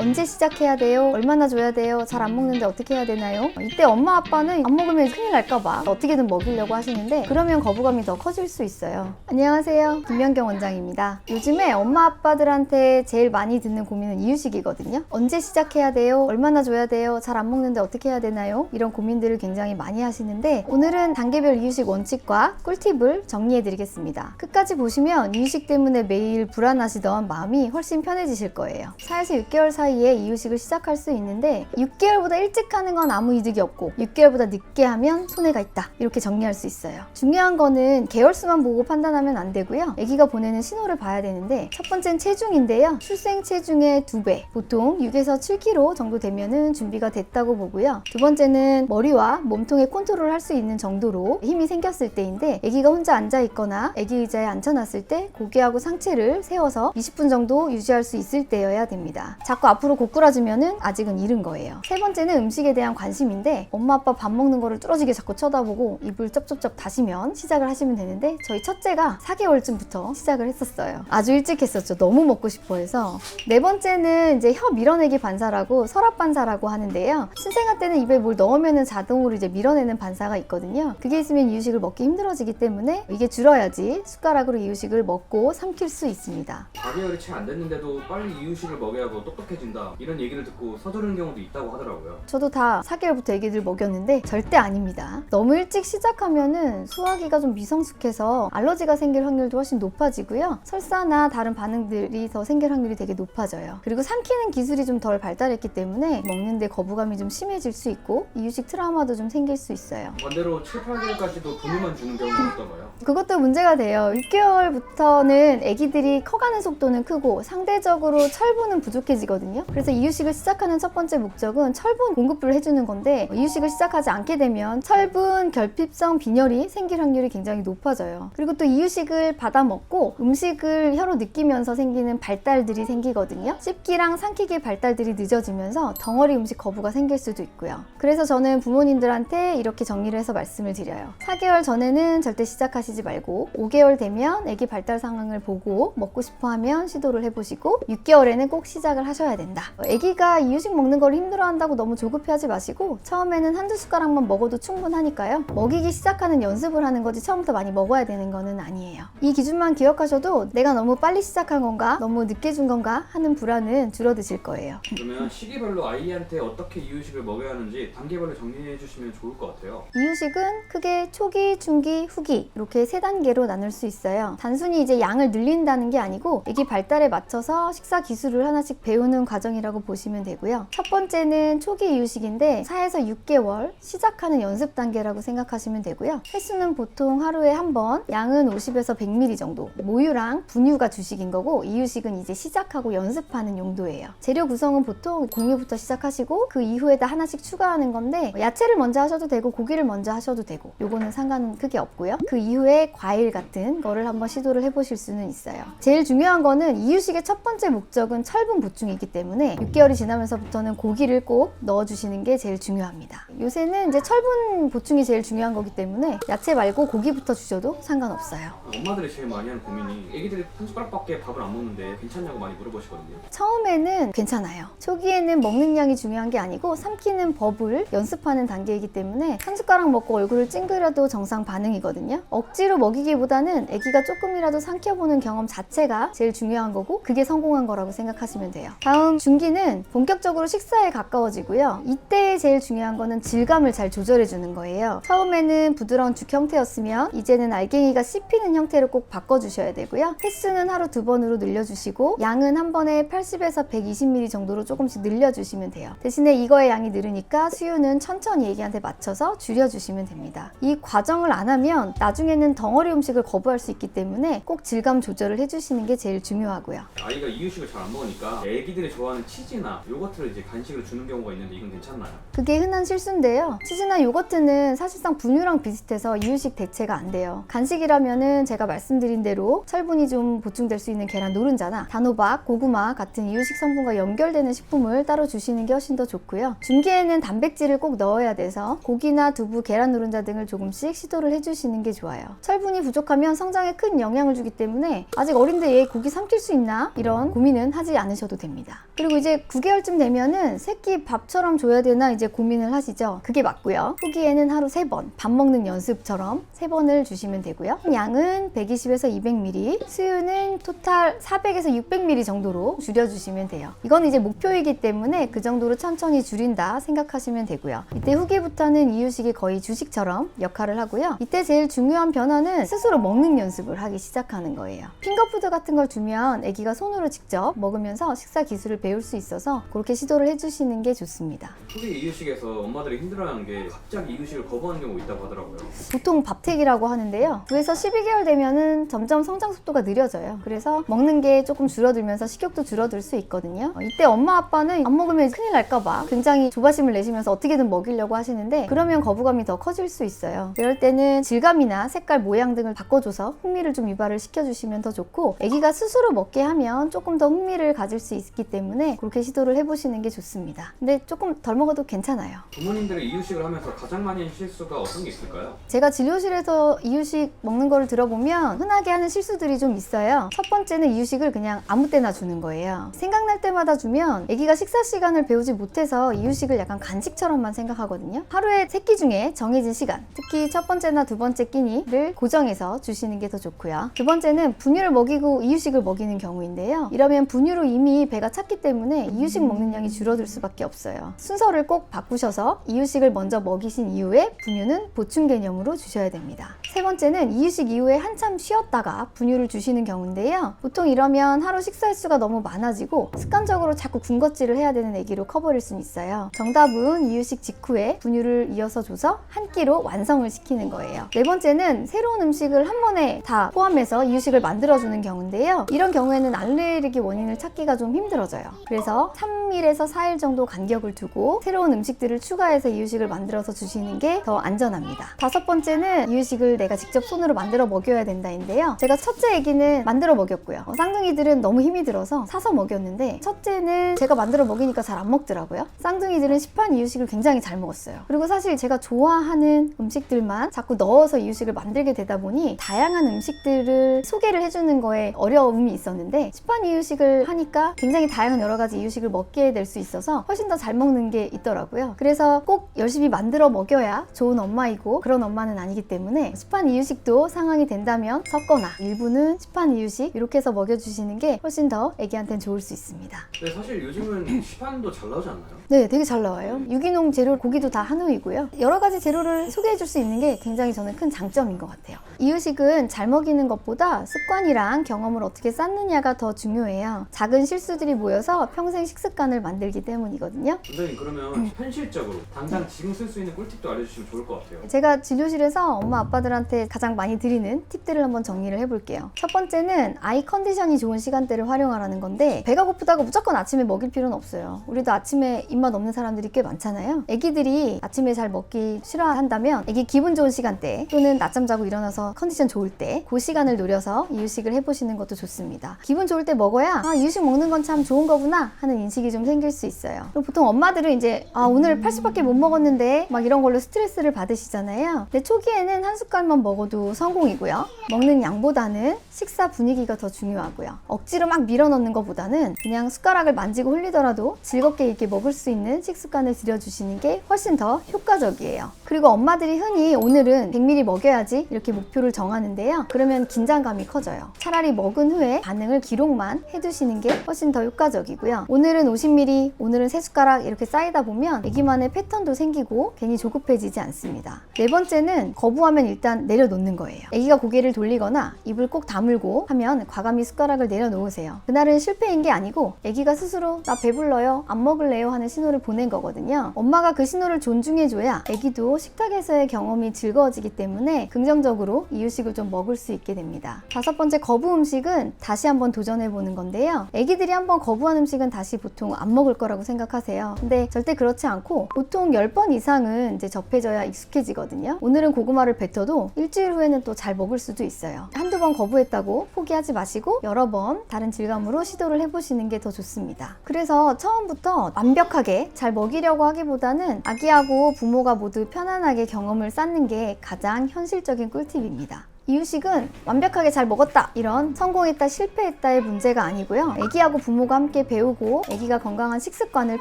언제 시작해야 돼요? 얼마나 줘야 돼요? 잘 안 먹는데 어떻게 해야 되나요? 이때 엄마 아빠는 안 먹으면 큰일 날까봐 어떻게든 먹이려고 하시는데 그러면 거부감이 더 커질 수 있어요. 안녕하세요, 김연경 원장입니다. 요즘에 엄마 아빠들한테 제일 많이 듣는 고민은 이유식이거든요. 언제 시작해야 돼요? 얼마나 줘야 돼요? 잘 안 먹는데 어떻게 해야 되나요? 이런 고민들을 굉장히 많이 하시는데 오늘은 단계별 이유식 원칙과 꿀팁을 정리해 드리겠습니다. 끝까지 보시면 이유식 때문에 매일 불안하시던 마음이 훨씬 편해지실 거예요. 4에서 6개월 사이에 이유식을 시작할 수 있는데 6개월보다 일찍 하는 건 아무 이득이 없고 6개월보다 늦게 하면 손해가 있다, 이렇게 정리할 수 있어요. 중요한 거는 개월수만 보고 판단하면 안 되고요. 아기가 보내는 신호를 봐야 되는데 첫 번째는 체중인데요. 출생 체중의 2배, 보통 6에서 7kg 정도 되면은 준비가 됐다고 보고요. 두 번째는 머리와 몸통의 컨트롤을 할 수 있는 정도로 힘이 생겼을 때인데 아기가 혼자 앉아 있거나 아기 의자에 앉혀놨을 때 고개하고 상체를 세워서 20분 정도 유지할 수 있을 때여야 됩니다. 자꾸 앞으로 고꾸라지면은 아직은 이른 거예요. 세 번째는 음식에 대한 관심인데 엄마 아빠 밥 먹는 거를 뚫어지게 자꾸 쳐다보고 입을 쩝쩝쩝 다시면 시작을 하시면 되는데 저희 첫째가 4개월쯤부터 시작을 했었어요. 아주 일찍 했었죠. 너무 먹고 싶어 해서. 네 번째는 이제 혀 밀어내기 반사라고 서랍 반사라고 하는데요. 신생아 때는 입에 뭘 넣으면은 자동으로 이제 밀어내는 반사가 있거든요. 그게 있으면 이유식을 먹기 힘들어지기 때문에 이게 줄어야지 숟가락으로 이유식을 먹고 삼킬 수 있습니다. 4개월이 채 안 됐는데도 빨리 이유식을 먹여야 더 똑똑해진다, 이런 얘기를 듣고 서두르는 경우도 있다고 하더라고요. 저도 다 4개월부터 애기들 먹였는데 절대 아닙니다. 너무 일찍 시작하면은 소화기가 좀 미성숙해서 알러지가 생길 확률도 훨씬 높아지고요. 설사나 다른 반응들이 더 생길 확률이 되게 높아져요. 그리고 삼키는 기술이 좀 덜 발달했기 때문에 먹는데 거부감이 좀 심해질 수 있고 이유식 트라우마도 좀 생길 수 있어요. 반대로 7, 8개월까지도 분유만 주는 경우는 어떤가요? 그것도 문제가 돼요. 6개월부터는 아기들이 커가는 속도는 크고 상대적으로 철분은 부족해지거든요. 그래서 이유식을 시작하는 첫 번째 목적은 철분 공급을 해주는 건데 이유식을 시작하지 않게 되면 철분 결핍성 빈혈이 생길 확률이 굉장히 높아져요. 그리고 또 이유식을 받아 먹고 음식을 혀로 느끼면서 생기는 발달들이 생기거든요. 씹기랑 삼키기 발달들이 늦어지면서 덩어리 음식 거부가 생길 수도 있고요. 그래서 저는 부모님들한테 이렇게 정리를 해서 말씀을 드려요. 4개월 전에는 절대 시작하시지 말고 5개월 되면 아기 발달 상황을 보고 먹고 싶어 하면 시도를 해보시고 6개월에는 꼭 시작을 하셔야 된다. 아기가 이유식 먹는 걸 힘들어한다고 너무 조급해하지 마시고 처음에는 한두 숟가락만 먹어도 충분하니까요. 먹이기 시작하는 연습을 하는 거지 처음부터 많이 먹어야 되는 거는 아니에요. 이 기준만 기억하셔도 내가 너무 빨리 시작한 건가 너무 늦게 준 건가 하는 불안은 줄어드실 거예요. 그러면 시기별로 아이한테 어떻게 이유식을 먹여야 하는지 단계별로 정리해 주시면 좋을 것 같아요. 이유식은 크게 초기, 중기, 후기 이렇게 3단계로 나눌 수 있어요. 단순히 이제 양을 늘린다는 게 아니고 아기 발달에 맞춰서 식사 기술을 하나씩 배우는 과정이라고 보시면 되고요. 첫 번째는 초기 이유식인데 4에서 6개월 시작하는 연습 단계라고 생각하시면 되고요. 횟수는 보통 하루에 한 번, 양은 50에서 100ml 정도. 모유랑 분유가 주식인 거고 이유식은 이제 시작하고 연습하는 용도예요. 재료 구성은 보통 공유부터 시작하시고 그 이후에다 하나씩 추가하는 건데 야채를 먼저 하셔도 되고 고기를 먼저 하셔도 되고 요거는 상관은 크게 없고요. 그 이후에 과일 같은 거를 한번 시도를 해보실 수는 있어요. 제일 중요한 거는 이유식의 첫 번째 목적은 철분 보충이기 때문에 6개월이 지나면서부터는 고기를 꼭 넣어주시는 게 제일 중요합니다. 요새는 이제 철분 보충이 제일 중요한 거기 때문에 야채 말고 고기부터 주셔도 상관없어요. 엄마들이 제일 많이 하는 고민이 애기들이 한 숟가락밖에 밥을 안 먹는데 괜찮냐고 많이 물어보시거든요. 처음에는 괜찮아요. 초기에는 먹는 양이 중요한 게 아니고 삼키는 법을 연습하는 단계이기 때문에 한 숟가락 먹고 얼굴을 찡그려도 정상 반응이거든요. 억지로 먹이기보다는 아기가 조금이라도 삼켜보는 경험 자체가 제일 중요한 거고 그게 성공한 거라고 생각하시면 돼요. 다음 중기는 본격적으로 식사에 가까워지고요. 이때 제일 중요한 거는 질감을 잘 조절해 주는 거예요. 처음에는 부드러운 죽 형태였으면 이제는 알갱이가 씹히는 형태로 꼭 바꿔주셔야 되고요. 횟수는 하루 2번으로 늘려주시고 양은 한 번에 80에서 120ml 정도로 조금씩 늘려주시면 돼요. 대신에 이거의 양이 늘으니까 수유는 천천히 애기한테 맞춰서 줄여주시면 됩니다. 이 과정을 안 하면 나중에는 덩어리 음식을 거부할 수 있기 때문에 꼭 질감 조절을 해주시는 게 제일 중요하고요. 아이가 이유식을 잘 안 먹으니까 애기들이 좋아하는 치즈나 요거트를 이제 간식으로 주는 경우가 있는데 이건 괜찮나요? 그게 흔한 실수인데요. 치즈나 요거트는 사실상 분유랑 비슷해서 이유식 대체가 안 돼요. 간식이라면은 제가 말씀드린 대로 철분이 좀 보충될 수 있는 계란 노른자나 단호박, 고구마 같은 이유식 성분과 연결되는 식품을 따로 주시는 게 훨씬 더 좋고요. 중기에는 단백질을 꼭 넣어야 돼서 고기나 두부, 계란 노른자 등을 조금씩 시도를 해주시는 게 좋아요. 철분이 부족하면 성장에 큰 영향을 주기 때문에 아직 어린데 얘 고기 삼킬 수 있나? 이런 고민은 하지 않으셔도 됩니다. 그리고 이제 9개월쯤 되면은 새끼 밥처럼 줘야 되나 이제 고민을 하시죠. 그게 맞고요. 후기에는 하루 3번, 밥 먹는 연습처럼 3번을 주시면 되고요. 양은 120에서 200ml, 수유는 토탈 400에서 600ml 정도로 줄여주시면 돼요. 이건 이제 목표이기 때문에 그 정도로 천천히 줄인다 생각하시면 되고요. 이때 후기부터는 이유식이 거의 주식처럼 역할을 하고요. 이때 제일 중요한 변화는 스스로 먹는 연습을 하기 시작하는 거예요. 핑거푸드 같은 걸 주면 아기가 손으로 직접 먹으면서 식사 기술을 배울 수 있어서 그렇게 시도를 해주시는 게 좋습니다. 후기 이유식에서 엄마들이 힘들어하는 게 갑자기 이유식을 거부하는 경우가 있다고 하더라고요. 보통 밥택이라고 하는데요. 9에서 12개월 되면은 점점 성장 속도가 느려져요. 그래서 먹는 게 조금 줄어들면서 식욕도 줄어들 수 있거든요. 이때 엄마 아빠는 안 먹으면 큰일 날까봐 굉장히 조바심을 내시면서 어떻게든 먹이려고 하시는데 그러면 거부감이 더 커질 수 있어요. 이럴 때는 질감이나 색깔, 모양 등을 바꿔줘서 흥미를 좀 유발을 시켜주시면 더 좋고 아기가 스스로 먹게 하면 조금 더 흥미를 가질 수 있기 때문에 그렇게 시도를 해보시는 게 좋습니다. 근데 조금 덜 먹어도 괜찮아요. 부모님들이 이유식을 하면서 가장 많이 하는 실수가 어떤 게 있을까요? 제가 진료실에서 이유식 먹는 거를 들어보면 흔하게 하는 실수들이 좀 있어요. 첫 번째는 이유식을 그냥 아무 때나 주는 거예요. 생각날 때마다 주면 아기가 식사 시간을 배우지 못해서 이유식을 약간 간식처럼만 생각하거든요. 하루에 3끼 중에 정해진 시간, 특히 첫 번째나 두 번째 끼니를 고정해서 주시는 게 더 좋고요. 두 번째는 분유를 먹이고 이유식을 먹이는 경우인데요. 이러면 분유로 이미 배가 찼기 때문에 이유식 먹는 양이 줄어들 수밖에 없어요. 순서를 꼭 바꾸셔서 이유식을 먼저 먹이신 이후에 분유는 보충 개념으로 주셔야 됩니다. 세 번째는 이유식 이후에 한참 쉬었다가 분유를 주시는 경우인데요. 보통 이러면 하루 식사 횟수가 너무 많아지고 습관적으로 자꾸 군것질을 해야 되는 아기로 커버릴 수는 있어요. 정답은 이유식 직후에 분유를 이어서 줘서 한 끼로 완성을 시키는 거예요. 네 번째는 새로운 음식을 한 번에 다 포함해서 이유식을 만들어주는 경우인데요. 이런 경우에는 알레르기 원인을 찾기가 좀 힘들어져요. 그래서 3일에서 4일 정도 간격을 두고 새로운 음식들을 추가해서 이유식을 만들어서 주시는 게 더 안전합니다. 다섯 번째는 이유식을 내가 직접 손으로 만들어 먹여야 된다인데요. 제가 첫째 아기는 만들어 먹였고요. 쌍둥이들은 너무 힘이 들어서 사서 먹였는데 첫째는 제가 만들어 먹이니까 잘 안 먹더라고요. 쌍둥이들은 시판 이유식을 굉장히 잘 먹었어요. 그리고 사실 제가 좋아하는 음식들만 자꾸 넣어서 이유식을 만들게 되다 보니 다양한 음식들을 소개를 해주는 거에 어려움이 있었는데 시판 이유식을 하니까 굉장히 다양한 여러 가지 이유식을 먹게 될 수 있어서 훨씬 더 잘 먹는 게 있더라고요. 그래서 꼭 열심히 만들어 먹여야 좋은 엄마이고 그런 엄마는 아니기 때문에 시판 이유식도 상황이 된다면 섞거나 일부는 시판 이유식 이렇게 해서 먹여주시는 게 훨씬 더 애기한테는 좋을 수 있습니다. 근데 사실 요즘은 시판도 잘 나오지 않나요? 네, 되게 잘 나와요. 유기농 재료 고기도 다 한우이고요. 여러 가지 재료를 소개해 줄 수 있는 게 굉장히 저는 큰 장점인 것 같아요. 이유식은 잘 먹이는 것보다 습관이랑 경험을 어떻게 쌓느냐가 더 중요해요. 작은 실수들이 모여서 평생 식습관을 만들기 때문이거든요. 원장님 그러면 현실적으로 당장 지금 쓸 수 있는 꿀팁도 알려주시면 좋을 것 같아요. 제가 진료실에서 엄마 아빠들한테 가장 많이 드리는 팁들을 한번 정리를 해볼게요. 첫 번째는 아이 컨디션이 좋은 시간대를 활용하라는 건데 배가 고프다고 무조건 아침에 먹일 필요는 없어요. 우리도 아침에 입맛 없는 사람들이 꽤 많잖아요. 애기들이 아침에 잘 먹기 싫어한다면 애기 기분 좋은 시간대 또는 낮잠 자고 일어나서 컨디션 좋을 때 그 시간을 노려서 이유식을 해보시는 것도 좋습니다. 기분 좋을 때 먹어야 이유식 먹는 건 참 좋은 거구나 하는 인식이 좀 생길 수 있어요. 그리고 보통 엄마들은 이제 오늘 80밖에 못 먹었는데 막 이런 걸로 스트레스를 받으시잖아요. 근데 초기에는 한 숟갈만 먹어도 성공이고요. 먹는 양보다는 식사 분위기가 더 중요하고요. 억지로 막 밀어넣는 것보다는 그냥 숟가락을 만지고 흘리더라도 즐겁게 이렇게 먹을 수 있는 식습관을 들여주시는 게 훨씬 더 효과적이에요. 그리고 엄마들이 흔히 오늘은 100ml 먹여야지 이렇게 목표를 정하는데요. 그러면 긴장감이 커져요. 차라리 먹은 후에 반응을 기록만 해두시는 게 훨씬 더 효과적이고요. 오늘은 50ml, 오늘은 3숟가락 이렇게 쌓이다 보면 애기만의 패턴도 생기고 괜히 조급해지지 않습니다. 네 번째는 거부하면 일단 내려놓는 거예요. 애기가 고개를 돌리거나 입을 꼭 다물고 하면 과감히 숟가락을 내려놓으세요. 그날은 실패인 게 아니고 애기가 스스로 나 배불러요, 안 먹을래요 하는 신호를 보낸 거거든요. 엄마가 그 신호를 존중해줘야 애기도 식탁에서의 경험이 즐거워지기 때문에 긍정적으로 이유식을 좀 먹을 수 있게 됩니다. 다섯 번째 거부 음식은 다시 한번 도전해보는 건데요. 애기들이 한번 거부한 음식은 다시 보통 안 먹을 거라고 생각하세요. 근데 절대 그렇지 않고 보통 10번 이상은 이제 접해져야 익숙해지거든요. 오늘은 고구마를 뱉어도 일주일 후에는 또 잘 먹을 수도 있어요. 한두 번 거부했다고 포기하지 마시고 여러 번 다른 질감으로 시도를 해보시는 게 더 좋습니다. 그래서 처음부터 완벽하게 잘 먹이려고 하기보다는 아기하고 부모가 모두 편안하게 경험을 쌓는 게 가장 현실적인 꿀팁입니다. 이유식은 완벽하게 잘 먹었다, 이런 성공했다, 실패했다의 문제가 아니고요. 아기하고 부모가 함께 배우고 아기가 건강한 식습관을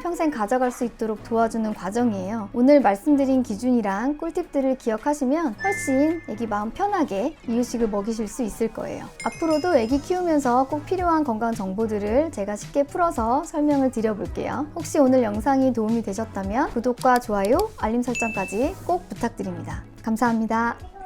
평생 가져갈 수 있도록 도와주는 과정이에요. 오늘 말씀드린 기준이랑 꿀팁들을 기억하시면 훨씬 아기 마음 편하게 이유식을 먹이실 수 있을 거예요. 앞으로도 아기 키우면서 꼭 필요한 건강 정보들을 제가 쉽게 풀어서 설명을 드려볼게요. 혹시 오늘 영상이 도움이 되셨다면 구독과 좋아요, 알림 설정까지 꼭 부탁드립니다. 감사합니다.